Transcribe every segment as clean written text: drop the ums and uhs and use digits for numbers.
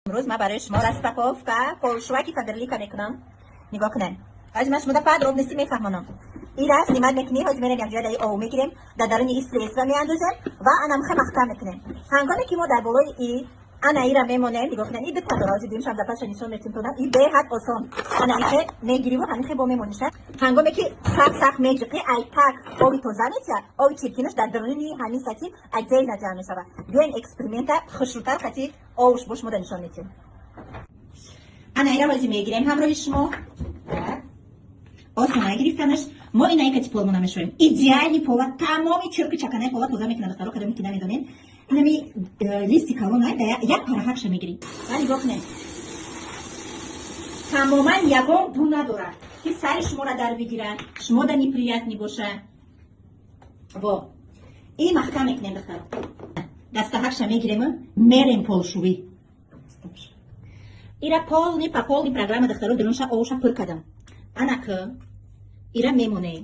امروز ما برای شما розпаковка полшваки фаберлика میکنم. نگاه کنین. از ما شما پادروب نیستی میفهمونم. این راست نیمد میکنی هاج میریم یک جای او میگیریم در درون استرس و میاندازیم و آنم خم محکم میکنیم. هنگامی که ما در بالای این انا ایرا میمونیم نگاه کنین. این بهتر درازی دیم شام زپاش نشون میتیم تو این به حد آسان. انا اینکه میگیریم و همین با میمونیش. هنگامی که سخت میگیری ای پاک اوی تو زنیتیا اوی چیرکینش در درونی همین ساتی اجزای نجار میشه. بیاین اکسپریمنت خشوتر خاطی اوش باش مدل نشون میتیم. انا ایرا بازی میگیریم همراه شما. آسان گرفتنش ما اینایی که پول منمیشیم. ایدئالی پول تمامی چرک چکنه پول توزیع میکنه دخترها کدومی که نمیدونین. اینمی لیستی کالونه یک پارهاش میگیری. ولی بکنید. تماما یکم دو نداره. که سر شما را در بگیرن. شما در نیپریت نباشه. و این محکم میکنیم دخترها. دسته هاش میگیریم میریم پول شوی. ایرا پول نیپا پول نی پروگرام دخترها درونش اوشا پر کدام. انا که ایرا میمونه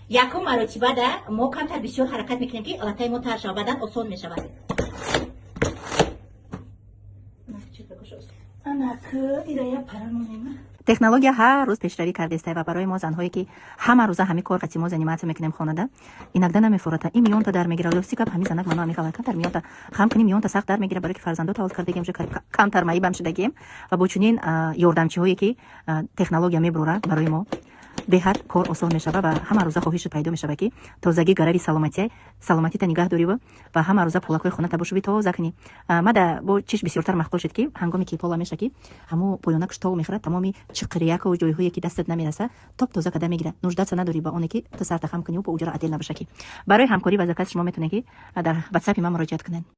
یکم مراتبه ده ما کمتر بسیار حرکت میکنیم که الاتای ما تر شود بدن آسان میشود. انا که ایرا یا پرمونیم تکنولوژیا هر روز پیشروی کرده است و برای ما زنهایی که همه روزه همه کار قطعی ما زنیمت میکنیم خانه ده اینک ده نمیفورد این میون تا در میگیره لوسی کپ همین زنک منو میخواد کمتر میون تا خام کنیم میون تا سخت در میگیره برای که فرزندو تولد کرده گیم کمتر مایی بم شده گیم و با چنین یاردمچی هایی که تکنولوژیا میبره برای ما به حد کار آسان میشه و همه روزه خواهش پیدا میشه که تازگی گرایی سلامتی تا نگاه داری و همه روزه پولکای خونه تا باشی تازه کنی. ما با چش بسیارتر مشغول شد که هنگامی که پولا میشه که همو پویانکش تو میخره تمامی چقریاک و جایهایی که دستت نمیرسه تازه کده میگیره نوجدت نداری با اون که تو سر خم کنی و با اجرا عدل نباشه که برای همکاری و زکات شما میتونه که در واتساپ ما مراجعه کنین.